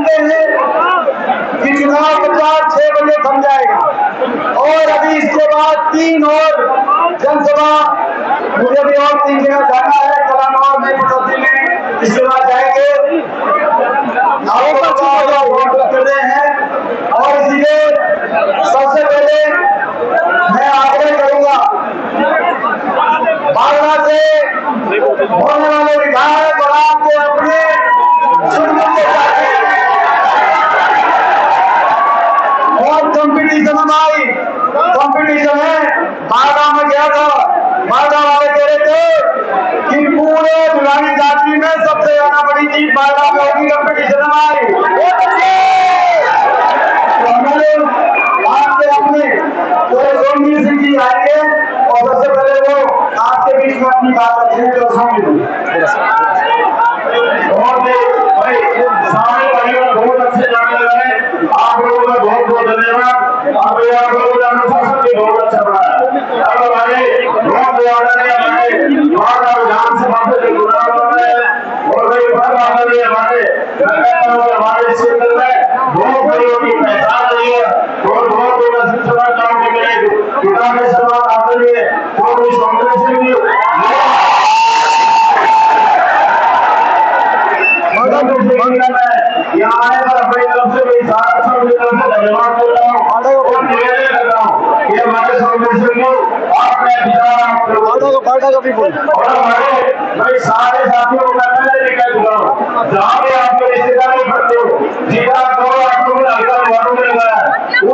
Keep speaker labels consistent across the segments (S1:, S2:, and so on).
S1: जानते हैं कि चुनाव प्रचार 6 बजे थम जाएगा और अभी इसके बाद 3 और जनसभा, मुझे भी और 3 जगह जाना है, कलानौर में, पटौदी में, इसके बाद जाएंगे। वोट कर रहे हैं और इसलिए सबसे पहले मैं आग्रह करूंगा बारना से होने वाले विधायक और आपके अपने बहुत कंपटीशन है। बारना में गया था, बारना वाले कह रहे थे कि पूरे भिवानी जाति में सबसे ज्यादा बड़ी जीत बारना में होगी, कंपटीशन हमारी। तो हमारे आपके अपने तो सोमवीर सिंह जी आएंगे और सबसे पहले वो आपके बीच में अपनी बात रखेंगे। तो भाई सारे भाइयों बहुत अच्छे जाने लगे, आप लोगों का बहुत बहुत धन्यवाद। आप लोगों का अनुशासन भी बहुत अच्छा बनाया। अब हमारे विधानसभा से जो चुनाव है और हमारे क्षेत्र में बहुत बड़ियों की पहचान रही है और बहुत बड़ा शिक्षण काम के लिए पिता के सवाल आते हुए और इस कांग्रेस से भी यहाँ आने पर अपनी तरफ से भी धन्यवाद करता हूँ और निवेदन करता हूँ कि हमारे संगठन को आपने और हमारे सारे साथियों को मैं कह चुका हूँ, जहाँ भी आपके रिश्तेदारी पड़ते हो, जीता दो आप लोगों ने हल्का मालूम नहीं लगाया,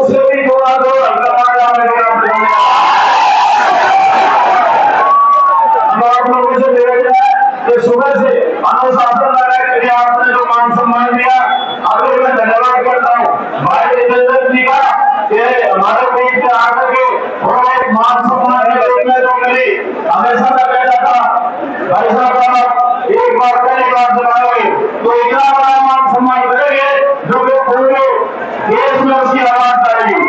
S1: उससे भी दो हल्का मार आप लोगों से निवेदन है कि सुबह से अनुशासन लगाए करके आपने जो मान सम्मान दिया, अभी मैं धन्यवाद करता हूँ भाई जितेंद्र जी का कि हमारे बीच में आकर के थोड़ा एक मान सम्मान जो मिली हमेशा मैं कहता था भाई साहब एक बार पहली बार सुनाओगे तो इतना बड़ा मान सम्मान करेंगे जो कि पूरे देश में उसकी आवाज आएगी।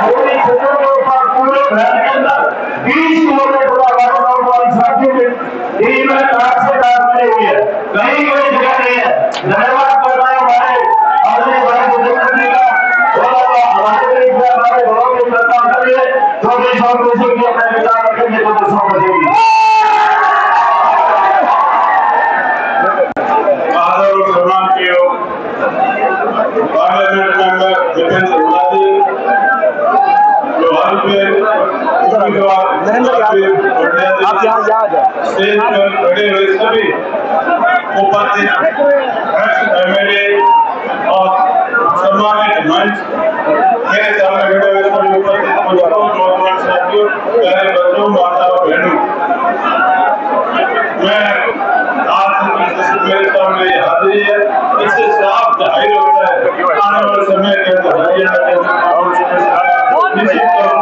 S1: पूरी क्षेत्रों के ऊपर पूरे घर के अंदर 20 किलोमीटर साथियों में दिन में कार से कार मिली हुई है, कहीं कोई जगह नहीं है। धन्यवाद करता हूँ हमारे बड़े बुजुर्ग जी का और हमारे देश में हमारे बड़ों की सरकार करिए जो भी कांग्रेस की अपने विचार रखेंगे तो दूसरों को देंगे। आदर और सम्मान की पार्लियामेंट मेंबर जितेंद्र हुड्डा जी जो हाल में आप यहाँ स्टेज पर खड़े हुए सभी उपस्थित एमएलए और सम्मानित मंच, मेरे सामने खड़े हुए सभी उपस्थित नौजवान साथियों, प्यारे बच्चों, माता और बहनों, मैं आज मेरे सामने हाजिरी है, इससे साफ जाहिर होता है आने वाले समय के अंदर हरियाणा निश्चित तौर पर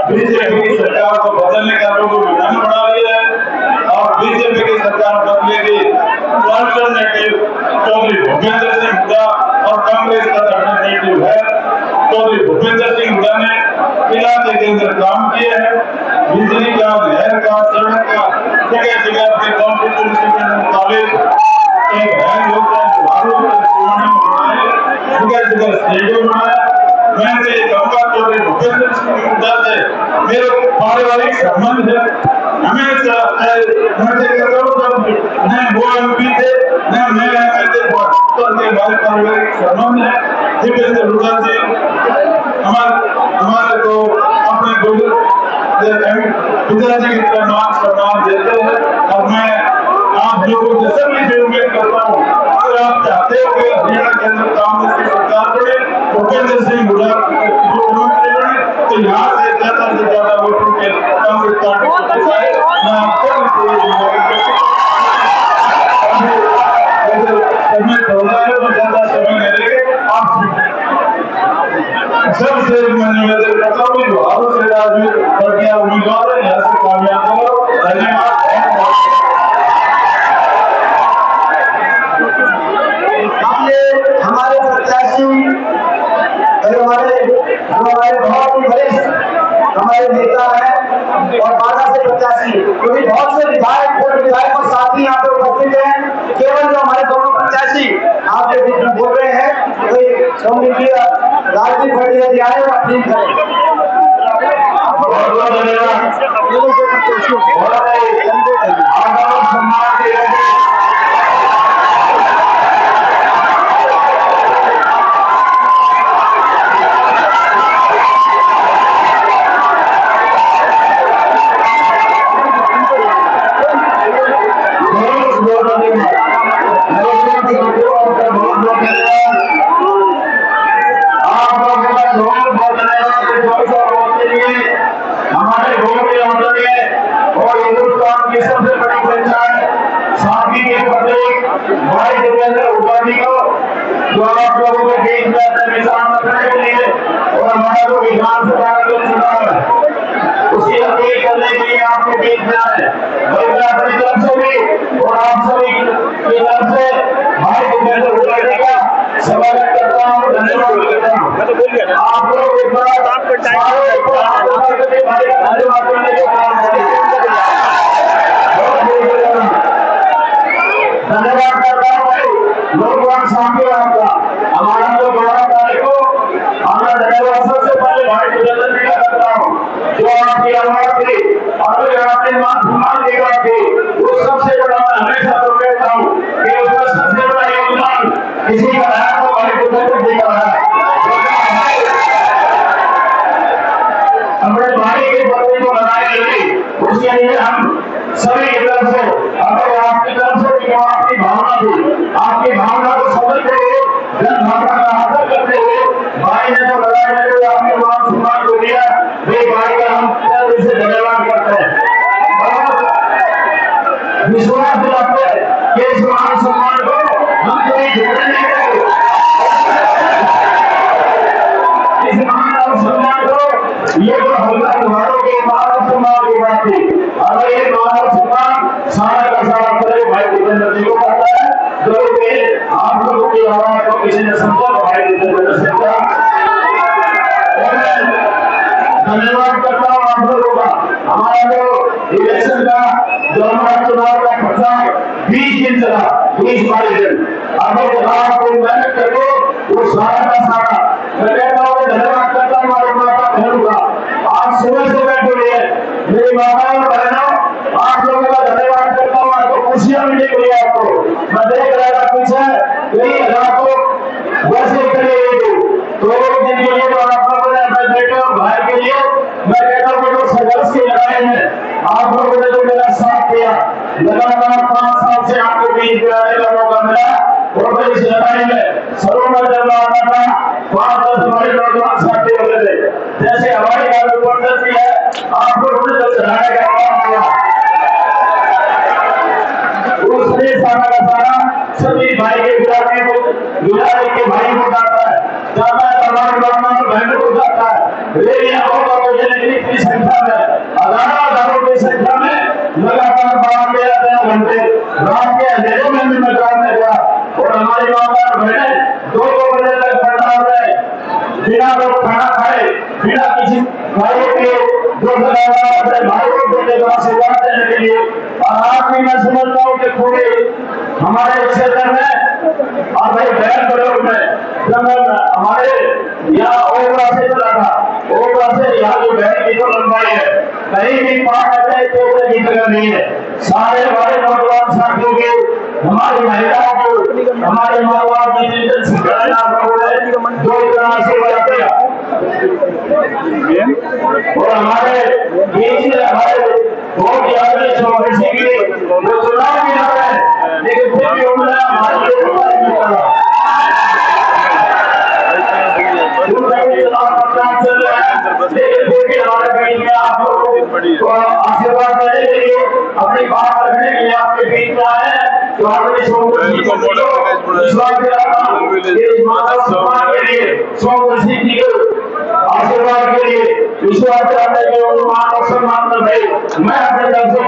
S1: बीजेपी की सरकार को बदलने का लोगों को मन बना लिया है और बीजेपी की सरकार बदलेगी अल्टरनेटिव चौधरी भूपेंद्र सिंह हुड्डा और कांग्रेस का अल्टरनेटिव है चौधरी भूपेंद्र सिंह हुड्डा ने इलाके के अंदर काम किए हैं, बिजली का, नहर का, सड़क का, जगह जगह अपने कॉन्स्टिट्यूंसी के मुताबिक एक बहन होता है जगह जगह स्टेडियम बनाया। मैं तो ये कहूँगा चौधरी भूपेंद्र सिंह हुड्डा से मेरे पारिवारिक संबंध है, हमेशा न वो एमपी थे न मैं एमएलए तो हमारे पारिवारिक संबंध है। जितेंद्र हुड्डा जी हमारे को अपने पिताजी की तरह मान सम्मान देते हैं और मैं आप लोगों से सभी उम्मीद करता हूँ अगर आप चाहते हो कि हरियाणा के अंदर कांग्रेस की सरकार बने, भूपेंद्र सिंह हुड्डा मुख्यमंत्री बने, तो यहाँ से ज्यादा वोटों के कांग्रेस पार्टी को जिताए। मैं आपको ज्यादा समय मिलेगा आप सबसे मैं निवेदन करता हूँ बिहारों से राजनीति प्रक्रिया उम्मीदवार है, यहाँ से कामयाब करो। धन्यवाद। हमारे प्रत्याशी हमारे बहुत ही वरिष्ठ हमारे नेता हैं
S2: और 12 से 85, क्योंकि बहुत से विधायक और विधायक और साथी यहाँ पे उपस्थित हैं। केवल जो हमारे दोनों प्रत्याशी आपके बीच में बोल रहे हैं, राजदीप भटिया जी आए और अपील करें।
S1: हमारे और हिंदुस्तान की सबसे बड़ी पहचान शादी के प्रतीक भाई देवेंद्र उपाधि को जो आप लोगों के बीच में अपने निशान रखने के लिए और हमारा जो विधानसभा का चुनाव है उसकी अपील करने के लिए आपके बीच में आए। मैं अपनी तरफ से भी और आप सभी की तरफ से भाई देवेंद्र उपाधि का स्वागत करता हूँ, धन्यवाद करता हूँ। आप लोग एक बार धन्यवाद करता हूँ लोकवान साथी आपका। हमारा जो 12 तारीख को हमारा धन्यवाद सबसे पहले भाई देवेंद्र जी का करता हूँ जो आपकी आवाज थी और आपने मान सम्मान की बात थी, वो सबसे बड़ा मैं हमेशा तो कहता हूँ कि उसका सबसे बड़ा योगदान किसी का है तो भाई देवेंद्र जी का है। अपने भाई के पत्नी को बनाए रखी, उसके लिए हम सभी की तरफ से अगर आपकी तरफ से जो आपकी भावना थी, आपकी भावना को समझते हुए जन भावना का आदर करते हुए भाई ने जो लड़ाई लड़ी आपने मान सम्मान को दिया, वे भाई का हम दिल से धन्यवाद करते हैं। और विश्वास दिलाते हैं कि इस मान सम्मान को हम कभी झूठे नहीं करेंगे। इस मान और सम्मान को ये जो हमारों के मान सम्मान की बात थी, अगर ये मान और सम्मान सारा का सारा पहले भाई देवेंद्र जी को करता है, जो कि आप लोगों की आवाज को किसी ने समझा तो भाई देवेंद्र से समझा। और धन्यवाद करता हूँ आप लोगों का। हमारा जो इलेक्शन का जो हमारा चुनाव का खर्चा 20 दिन चला, 20-22 दिन, अगर आप कोई मेहनत करके वो सारा का सारा मैं कहता हूँ धन्यवाद करता हूँ हमारे माता बहनों का। आज सुबह से बैठे हुए हैं मेरी माता और बहनों, आप लोगों का धन्यवाद करता हूँ। आपको खुशियां मिली हुई है, आपको मैं देख रहा था पीछे आपको वैसे करिए तो जिनके लिए तो आप लोगों ने अपने बेटे और भाई के लिए मैं कहता हूँ जो संघर्ष की लड़ाई है, आप लोगों ने जो मेरा साथ दिया, लगातार 5 साल से आपको बीच कराने का मौका मिला और इस लड़ाई में सरों में जब आता था 5-10 हमारे नौजवान साथी होते थे, जैसे हमारी गाड़ी पड़ती है आपको तो चढ़ाने का काम हुआ, उसने सारा का सारा सभी भाई के गुलामी के भाई को जाता है, हमारे बहनों को जाता है। रेलियां की संख्या में हजारों की संख्या में लगातार बाहर ले जाते हैं घंटे, रात के अंधेरों में भी मैं जानने गया और हमारी माता बहनें 2-2 बजे तक पंडाल में बिना लोग खाना खाए, बिना किसी भाई के जो अपने भाई को बेटे का आशीर्वाद देने के लिए। और आज भी मैं समझता हूँ कि पूरे हमारे क्षेत्र में और भाई बहन बड़ों में जब हमारे यहाँ ओवरा से चला था, ओवरा से यहाँ जो बहन की जो लंबाई है कहीं भी 5 की जगह नहीं है। सारे हमारे नौजवान साथियों के, हमारी महिलाओं को, हमारे नौजवान जो इतना आशीर्वाद दिया और हमारे बीच में हमारे बहुत याद किसी के जो चुनाव भी लड़ रहे हैं लेकिन फिर भी उन्होंने हमारे आशीर्वाद देने के लिए अपनी बात रखने के लिए आपके बीच में आए तो आपने सम्मान के लिए सोमवंशी जी के आशीर्वाद के लिए विश्वास करने के मान और सम्मान में भाई मैं अपने तरफ से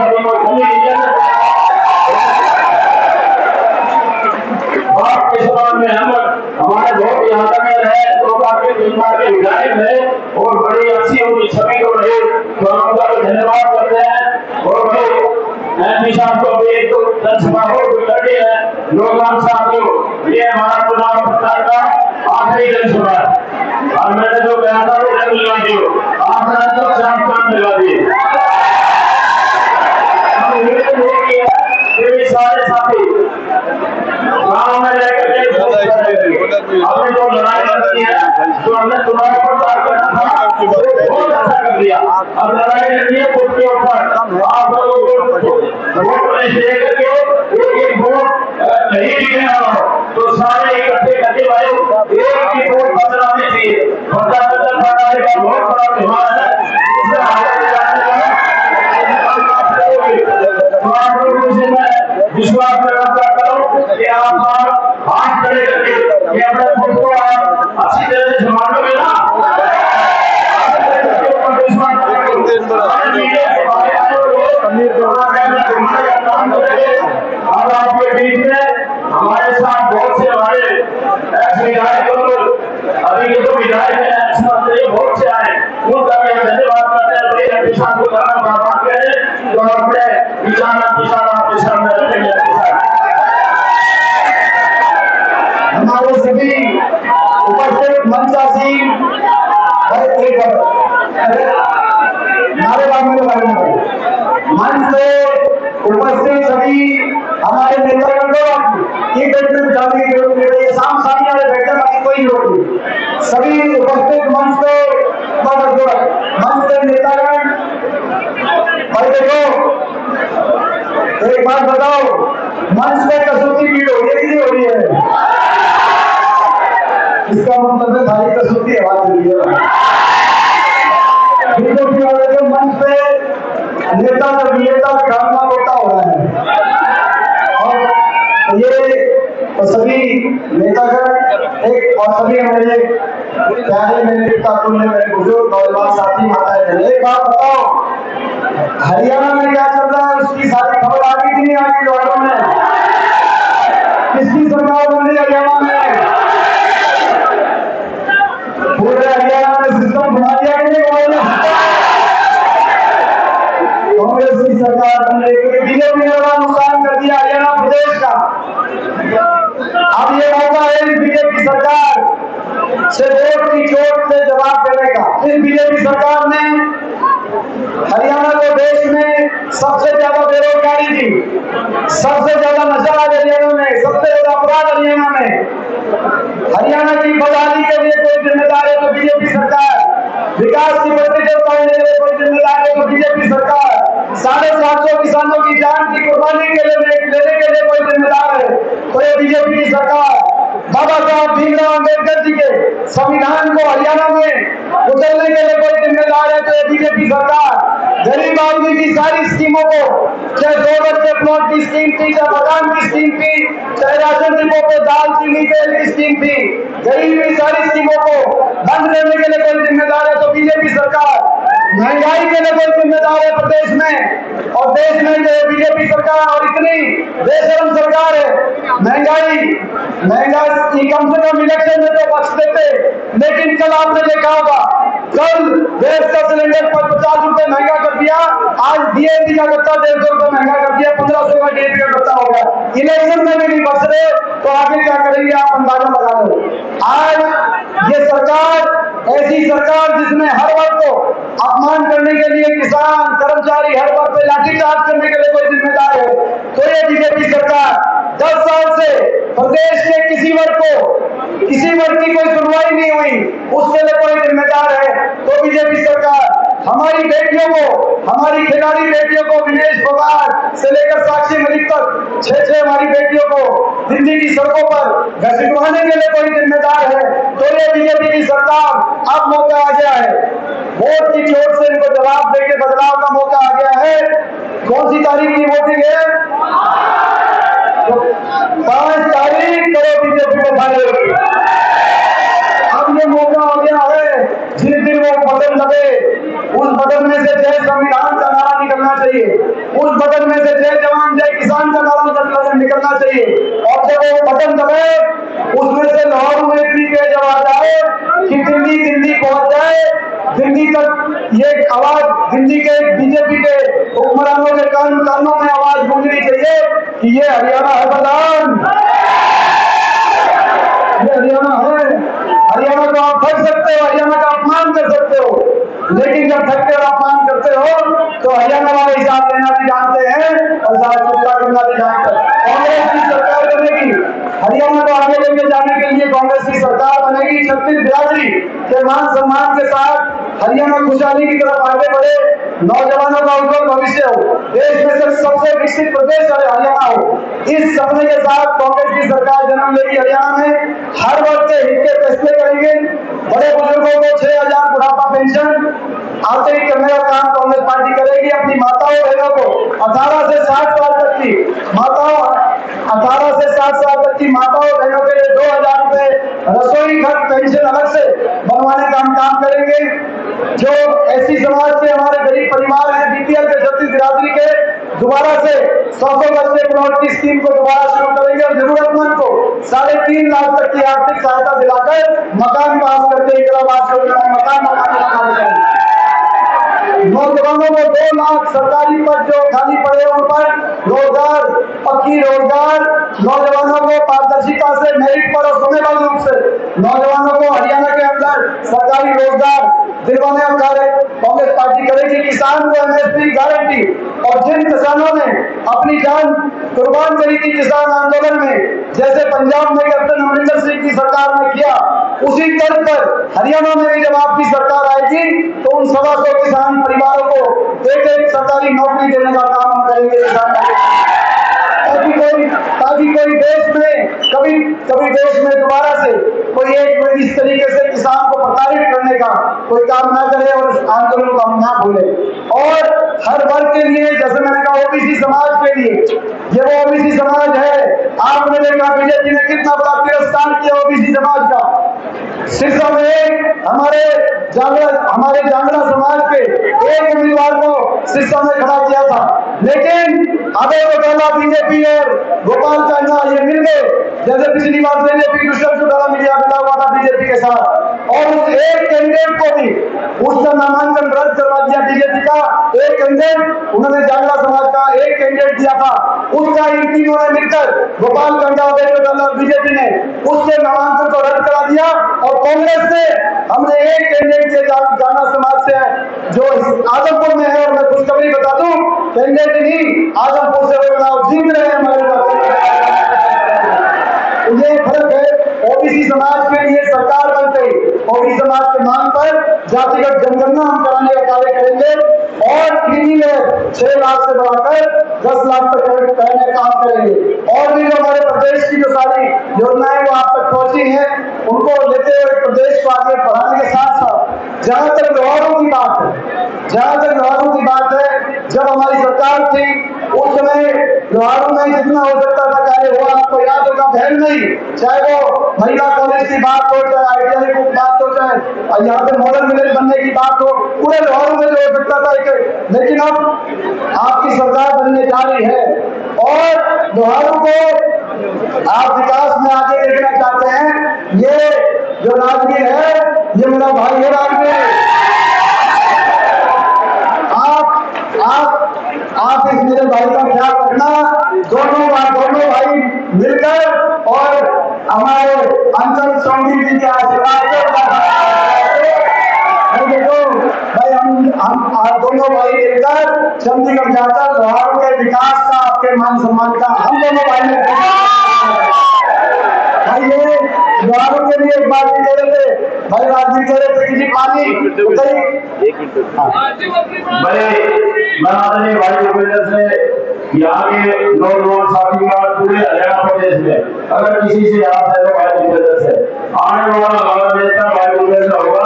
S1: में हमारे बहुत यहाँ तक रहे तो काफी विधायक है और बड़ी अच्छी उनकी छवि हो रही तो जनसभा हो गुजरती है। लोगों साथियों, ये हमारा चुनाव प्रचार का आखिरी जनसभा है और मैंने जो कहा था वो जरूर लगा दियो, आपने तो चार लगा दिए। सारे साथी गाँव में रहकर हमने जो लड़ाई लड़ी है, जो हमने चुनाव प्रचार करना था बहुत अच्छा कर दिया। अब लड़ाई लड़ी है वोट के ऊपर, आप लोगों को वोट लेकर के एक वोट नहीं दिया तो सारे इकट्ठे करके भाई एक की वोट बदलानी चाहिए। बदला बनाने का बहुत बड़ा त्योहार है। विश्वास व्यवस्था करो कि आप हाथ खड़े करके ये अपने खुद को अच्छी तरह से संभालोगे ना। अब आपके बीच में हमारे साथ बहुत से हमारे एक्स विधायक अभी के जो विधायक है बहुत से आए, उनका मैं धन्यवाद करते हैं। किसान को करना करें तो अपने किसान आपके सामने रखेंगे।
S2: हमारे सभी उपस्थित मंचासी मंच से उपस्थित सभी हमारे नेतागण को एक बैठक में जाने की जरूरत नहीं है। शाम सामने वाले बैठक की कोई जरूरत नहीं। सभी उपस्थित मंच पे नेतागण भाई देखो, एक बात बताओ, मंच पे कसौटी भीड़ हो रही है, हो रही है? इसका मतलब है भाई कसौटी आवाज दे रही है। बीजेपी वाले के मंच पे नेता घाटना होता हो रहा है और ये सभी नेतागण एक और सभी हमारे प्यारे मेरे मेरे बुजुर्ग नौजवान साथी माताएं, एक बात बताओ, हरियाणा में क्या चल रहा है उसकी सारी खबर आ गई कि नहीं आ गई? लोगों में किसकी सरकार बन रही हरियाणा में? पूरे हरियाणा में सिस्टम घुमा दिया कि नहीं? कांग्रेस की सरकार बन रही है, बीजेपी ने बड़ा नुकसान कर दिया हरियाणा प्रदेश का। अब ये मौका है बीजेपी सरकार से वोट की चोट से जवाब देने का। इस बीजेपी सरकार ने हरियाणा को देश में सबसे ज्यादा बेरोजगारी दी, सबसे ज्यादा नशा हरियाणा में, सबसे ज्यादा अपराध हरियाणा में। हरियाणा की बहाली के लिए कोई जिम्मेदार है तो बीजेपी सरकार, विकास की प्रतिशत पाने के लिए कोई जिम्मेदार है तो बीजेपी सरकार, 750 किसानों की जान की कुर्बानी के लिए लेने के लिए कोई जिम्मेदार है तो ये बीजेपी की सरकार। बाबा साहब भीमराव अम्बेडकर जी के संविधान को हरियाणा में उतरने के लिए कोई जिम्मेदार है तो ये बीजेपी सरकार। गरीब आदमी की सारी स्कीमों को, चाहे 2 गज के प्लॉट की स्कीम थी, चाहे मकान की स्कीम थी, चाहे राशन डिपो पे दाल चीनी तेल की स्कीम थी, गरीब की सारी स्कीमों को बंद करने के लिए कोई जिम्मेदार है तो बीजेपी सरकार। महंगाई के लिए कोई जिम्मेदार है प्रदेश में और देश में जो बीजेपी सरकार और इतनी बेशरम सरकार है। महंगाई कम से कम इलेक्शन में तो बच देते, लेकिन कल आपने देखा होगा, कल गैस का सिलेंडर पर 50 रुपए महंगा कर दिया, आज डीएपी का गत्ता 150 रुपए महंगा कर दिया, 1500 का डीएपी का गत्ता हो गया। इलेक्शन में भी नहीं बच रहे तो आगे क्या करेंगे आप अंदाजा लगा लो। आज ये सरकार ऐसी सरकार जिसने हर वर्ग को अपमान करने के लिए, किसान कर्मचारी हर वर्ग पे लाठीचार्ज करने के लिए कोई जिम्मेदार है तो ये बीजेपी सरकार। 10 साल से प्रदेश के किसी वर्ग की कोई सुनवाई नहीं हुई, उसके लिए कोई जिम्मेदार है तो बीजेपी सरकार। हमारी बेटियों को, हमारी खिलाड़ी बेटियों को, विनेश फोगाट से लेकर साक्षी मलिक तक 6 हमारी बेटियों को दिल्ली की सड़कों पर घसीटवाने के लिए कोई जिम्मेदार है तो ये बीजेपी की सरकार। अब मौका आ गया है, वोट की चोट से इनको जवाब देके बदलाव का मौका आ गया है। कौन सी तारीख की वोटिंग है? 5 तारीख करो बीजेपी को भागे। अब ये मौका आ गया है, जिस दिन वो बटन दबे उस बटन में से जय संविधान का नारा निकलना चाहिए, उस बटन में से जय जवान जय किसान का नारा निकलना चाहिए और जब वो बटन दबे उसमें से लाहौर में इतनी तेज आवाज आए कि दिल्ली पहुंच जाए, दिल्ली तक ये आवाज, दिल्ली के बीजेपी के हुक्मरानों के कानों में आवाज गूंजनी चाहिए कि ये हरियाणा है प्रधान, ये हरियाणा है। हरियाणा को आप ठग सकते हो, हरियाणा का अपमान कर सकते हो, लेकिन जब ठग कर अपमान करते हो तो हरियाणा वाले हिसाब लेना भी जानते हैं और साथ चुपता करना भी जानते हैं। कांग्रेस की सरकार बनेगी, हरियाणा को आगे लेके जाने के लिए कांग्रेस की सरकार बनेगी। छत्तीस बिरादरी के मान सम्मान के साथ हरियाणा खुशहाली की तरफ आगे बढ़े, नौजवानों का उज्जवल भविष्य हो, देश में से सबसे विकसित प्रदेश हरियाणा हो, इस सपने के साथ कांग्रेस की सरकार जन्म लेगी। हरियाणा में हर वर्ग के हित के फैसले करेंगे। बड़े बुजुर्गों को 6,000 बुढ़ापा पेंशन आते ही करने का काम कांग्रेस पार्टी करेगी। अपनी माताओं बहनों को 18 से 60 साल तक की माताओं बहनों के लिए 2,000 रुपए रसोई घर पेंशन अलग से बनवाने का हम काम करेंगे। जो ऐसी समाज के हमारे गरीब परिवार हैं, बीपीएल के 36 बिरादरी के, दोबारा से 100 गज के प्लॉट की स्कीम को दोबारा शुरू करेंगे और जरूरतमंद को 3.5 लाख तक की आर्थिक सहायता दिलाकर मकान पास करके इंदिरावास योजना में मकान बनाने। नौजवानों को 2 लाख सरकारी पद जो खाली पड़े उन पर रोजगार, पक्की रोजगार, नौजवानों को पारदर्शिता से, मेरिट पर और समयबद्ध रूप से नौजवानों को हरियाणा के अंदर सरकारी रोजगार दिलवाने का कार्य कांग्रेस पार्टी करेगी। किसान को एमएसपी गारंटी, और जिन किसानों ने अपनी जान कुर्बान करी थी किसान आंदोलन में, जैसे पंजाब में कैप्टन अमरिंदर सिंह की सरकार ने किया, उसी तर्ज पर हरियाणा में भी जब आपकी सरकार आएगी तो उन 125 किसान परिवारों को एक सरकारी नौकरी देने का काम हम करेंगे ताकि कोई देश में कभी देश में दोबारा से कोई एक इस तरीके से किसान को प्रताड़ित करने का कोई काम ना करे और इस आंदोलन को हम ना भूले। और हर वर्ग के लिए, जैसे मैंने कहा, ओबीसी समाज के लिए, ये वो ओबीसी समाज है, आपने देखा बीजेपी ने कितना बड़ा तिरस्कार किया ओबीसी समाज का। सिरसा में हमारे जांगड़ा समाज के एक उम्मीदवार को सिरसा में खड़ा किया था, लेकिन अभय चौटाला बीजेपी और गोपाल कांडा ये मिल गए, जैसे पिछली बार बीजेपी दुष्यंत चौटाला मिला हुआ था बीजेपी के साथ, और उस एक कैंडिडेट को भी उसका नामांकन रद्द करवा दिया बीजेपी का। एक कैंडिडेट उन्होंने जांगड़ा समाज का एक कैंडिडेट दिया था, उसका इन तीनों ने मिलकर, गोपाल कांडा, अभय चौटाला और बीजेपी ने उसके नामांकन को रद्द करा दिया। और कांग्रेस से हमने एक कैंडिडेट के जांगड़ा समाज से जो आजमपुर में है, और मैं खुशखबरी बता दूं, कैंडिडेट नहीं, आजमपुर से वो चुनाव जीत रहे हैं हमारे ये फर्क है। ओबीसी समाज के लिए सरकार बनते ओबीसी समाज के मांग पर जातिगत जनगणना हम कराने का कार्य करेंगे और कृषि में 6 लाख से बढ़ाकर 10 लाख तक करने का काम करेंगे। और भी जो हमारे प्रदेश की जो सारी योजनाएं वो आप तक पहुंची हैं, उनको लेते हुए प्रदेश को आगे बढ़ाने के साथ साथ जहां तक व्यवहारों की बात है, जब हमारी सरकार थी उस समय व्यवहारों में जितना हो सकता था कार्य हुआ। आपको याद होगा, बहन नहीं, चाहे वो महिला कॉलेज की बात हो, चाहे आईटीआई की बात हो, चाहे यहाँ पे मॉडल विलेज बनने की बात हो, पूरे व्यवहारों में जो हो सकता था। लेकिन अब आपकी सरकार बनने जा रही है और व्यवहारों को आप विकास में आगे देखना चाहते हैं। ये जो राजगीर है, ये मेरा भाई है राजगीर। आप इस मेरे भाई का ख्याल रखना, दोनों भाई मिलकर और हमारे अंचल चौधरी जी के आशीर्वाद भाई हम दोनों भाई मिलकर चंडीगढ़ जाकर लोहारों के विकास का, आपके मान सम्मान का हम दोनों भाई ने भाई ये लोहारों के लिए एक बात भी कह रहे थे, भाई राजनीति कह रहे थे कि जी पानी
S1: बड़े बनाने भाई भूपेंद्र से यहाँ के नौजवान साथी पूरे हरियाणा प्रदेश में अगर किसी से याद है तो भाई भूपेंद्र से आने वाला हमारा नेता भाई भूपेंद्र होगा।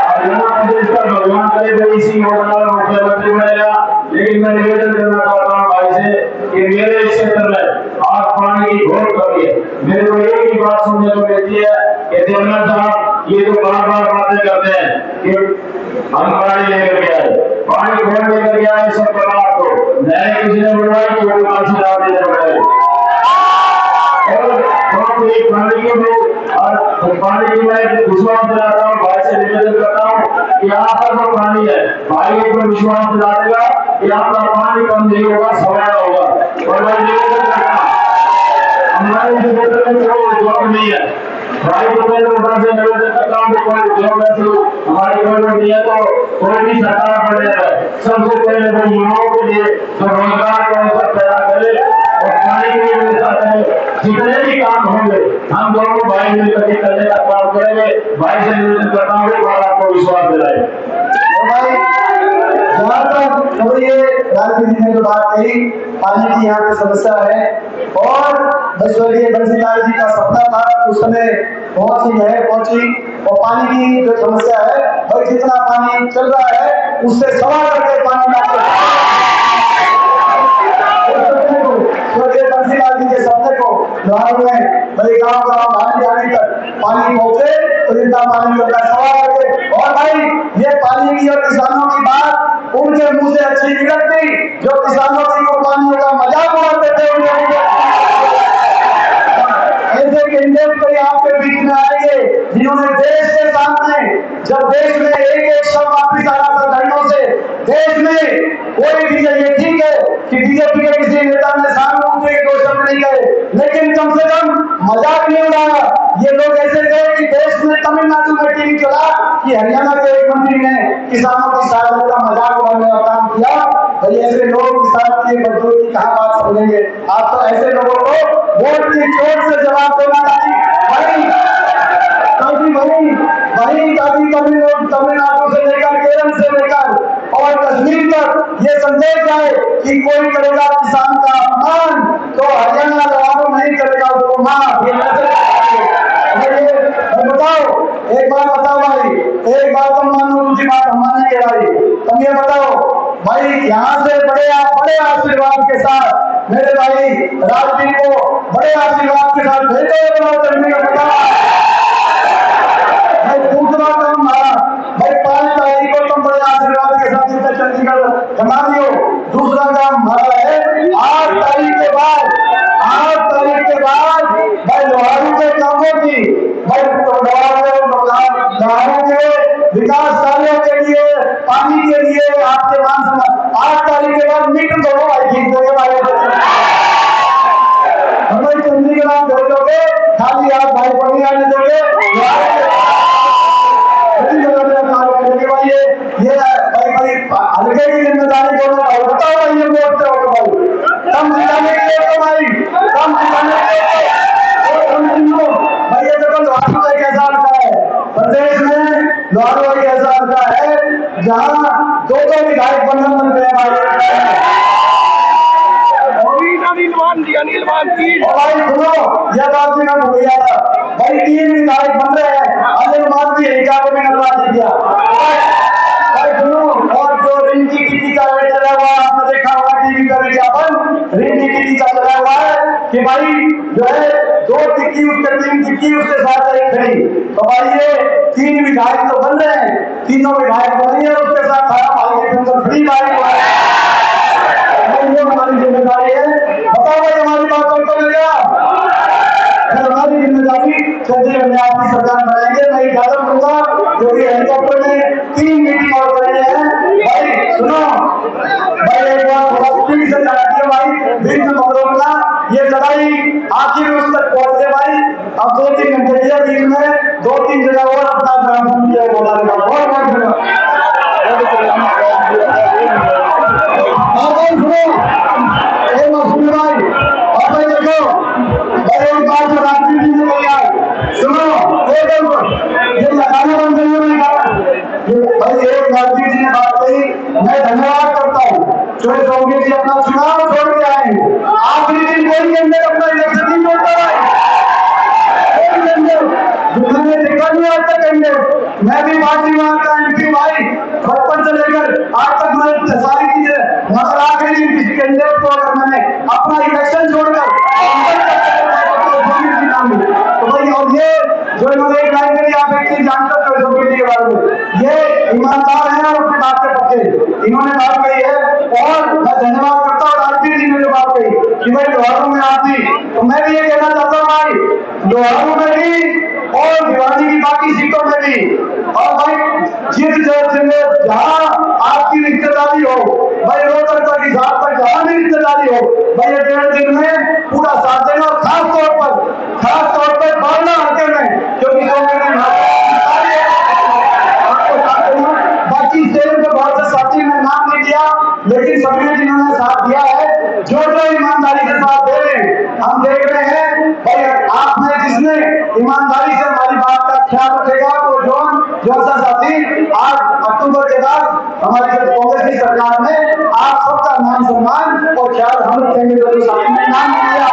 S1: हरियाणा प्रदेश का भगवान करे तो इसी योजना में मुख्यमंत्री बनेगा। लेकिन मैं निवेदन करना चाहता हूँ भाई से कि मेरे क्षेत्र में आज पानी की बहुत कमी है। मेरे को एक ही बात सुनने को मिलती है कि देवनाथ साहब ये तो बार बातें करते हैं कि हम पानी लेकर के आए, पानी कौन लेकर के आए, सब परिवार को नए किसी ने बुलवाई कि वो पानी डाल देने पड़े और पानी की
S2: तो पानी की मैं विश्वास दिलाता हूँ, भाई से निवेदन करता हूँ कि आपका जो पानी है, भाई एक बार विश्वास दिला देगा कि आपका पानी कम नहीं होगा, सवाया होगा। और मैं निवेदन करता हूँ, हमारे जो बोतल में कोई उद्योग नहीं है, भाई को मैं लोगों से निवेदन करता हूँ कि कोई उद्योग में हमारी गवर्नमेंट नहीं है तो कोई भी सरकार बने है, सबसे पहले वो युवाओं के लिए जो रोजगार का अवसर पैदा करे और पानी की व्यवस्था करे। जितने भी काम होंगे हम दोनों भाई मिलकर के करने का काम करेंगे। भाई से निवेदन करता हूँ कि आपको विश्वास दिलाए। जहाँ तक ये राजनीति ने जो बात कही, पानी की यहाँ पे समस्या है और स्वर्गीय बंसीलाल जी का सपना था, उस समय पहुंची और पानी की जो समस्या है, भाई जितना पानी चल रहा है उससे सवा करके पानी स्वर्गीय बंसीलाल जी के सपने को लोहारू में भाई गाँव जाने तक पानी पहुंचे तो जितना पानी चल रहा है सवा करके। और भाई ये पानी की और किसानों की बात उनके मुंह से अच्छी निकलती, जो किसानों की को पानी का मजाक उड़ाते थे, ऐसे कैंडिडेट कोई आपके बीच में आएंगे जिन्होंने देश के सामने, जब देश में एक शब्द वापिस आ रहा था धरनों से, देश में कोई भी ये ठीक है कि बीजेपी के किसी नेता ने सामने उठे दो शब्द नहीं कहे, लेकिन कम से कम मजाक नहीं उड़ाया। ये लोग ऐसे थे कि देश में तमिलनाडु में टीवी चला कि हरियाणा के एक मंत्री ने किसानों की शहादत का मजाक उड़ाने का काम किया। भाई ऐसे लोग किसानों की मजदूर की कहाँ बात समझेंगे? आप तो ऐसे लोगों को वोट की चोट से जवाब देना चाहिए। तमिलनाडु से लेकर केरल से लेकर और कश्मीर तक ये संदेश जाए कि कोई करेगा किसान का अपमान तो हरियाणा जवाब नहीं करेगा उसको माफ। बताओ, एक बात बताओ भाई, एक बात तुम मान लो, दूसरी बात हम मानेंगे भाई। तुम ये बताओ भाई, यहाँ से बड़े आशीर्वाद के साथ मेरे भाई राजदीप को बड़े आशीर्वाद के साथ भेजो। भाई दूसरा काम हमारा भाई 5 तारीख को तुम बड़े आशीर्वाद के साथ चंडीगढ़ बना दियो। दूसरा काम हमारा है 8 तारीख के बाद भाई लोहारू के कामों की, भाई लोहारू के विकास कार्यों के लिए, पानी के लिए, आपके मान सम्मान 8 तारीख के बाद मीटिंग करो भाई, ठीक देंगे भाई। हमें चंडीगढ़ आप भेज दोगे, खाली आप भाई को नहीं आने दोगे भाई। ये भाई हल्के की जिम्मेदारी दोनों भाई, बताओ भाई ये बोलते हो भाई, कम जिताने के लिए तो भाई कम जिताने के लिए भाई। ये देखो लोहारू एक ऐसा हल्का है प्रदेश में, लोहारू एक ऐसा हल्का है जहाँ 2 विधायक बन गए भाई। भाई सुनो, यह बात भी मैं भूल गया था भाई, 3 विधायक बन रहे हैं, अनिल मान भी एरिया को भी नजर दिया भाई। सुनो, और जो रिंची टीटी का रेट चला हुआ है, आपने देखा होगा टीवी का विज्ञापन, रिंची टीटी का चला हुआ है कि भाई जो है 2 टिक्की उसके 3 टिक्की उसके साथ एक खड़ी। तो भाई ये 3 विधायक तो बन रहे हैं, तीनों विधायक बने हैं, उसके साथ फ्री भाई हमारी जिम्मेदारी है। बताओ भाई हमारी बात तो मिल गया, हमारी जिम्मेदारी चंडीगढ़ में आपकी सरकार बनाएंगे। मैं इजाजत दूंगा जो कि हेलीकॉप्टर में 3 मीटिंग और कर रहे हैं भाई। सुनो भाई, एक बार थोड़ा स्पीड से चलाती है भाई, बीच में मत रोकना, ये लड़ाई आखिर उस तक पहुंचे भाई। अब 2-3 घंटे दिया, बीच में 2-3 जगह और अपना ग्राम किया बोला बहुत जगह। सुनो ये लगाने बंद नहीं भाई, एक राजनीति जी ने बात कही, मैं धन्यवाद करता हूँ। चोरी चौकी जी अपना चुनाव छोड़ के आए, आखिरी दिन कोई के अंदर अपना इलेक्शन नहीं छोड़ता भाई, जिन्होंने देखा नहीं आज तक कैंडिडेट। मैं भी पार्टी वहां का एमपी भाई, बचपन से लेकर आज तक मैं सारी चीजें, मगर आखिरी दिन किसी कैंडिडेट को अगर मैंने अपना इलेक्शन छोड़कर तो भाई, और ये जो इन्होंने एक लाइन करी, आप एक चीज जानते हो जोगी के बारे में, ये ईमानदार है और अपनी बात के पक्के इन्होंने बात कही है। और मैं धन्यवाद करता हूँ राजवीर जी ने जो बात कही कि भाई लोहारू में आती, तो मैं भी ये कहना चाहता हूँ भाई, लोहारू में भी और भिवानी की बाकी सीटों में भी। और भाई जिस जगह जहां आपकी रिश्तेदारी हो, भाई रोहतक तक हिसाब तक जहां भी रिश्तेदारी हो, भाई ये 1.5 दिन में पूरा साथ देना। और खास तौर पर बावला हल्के में, क्योंकि जो मैंने बाकी स्टेट में बहुत से साथी में नाम नहीं दिया, लेकिन सबने जिन्होंने साथ दिया है, जो ईमानदारी से साथ दे रहे हैं, हम देख रहे हैं भाई आपने जिसने ईमानदारी से हमारी बात का ख्याल रखेगा तो जो सा साथी 8 अक्टूबर के बाद हमारी कांग्रेस की सरकार में आप सबका मान सम्मान और ख्याल हम रखेंगे। जो साथी ने नाम दिया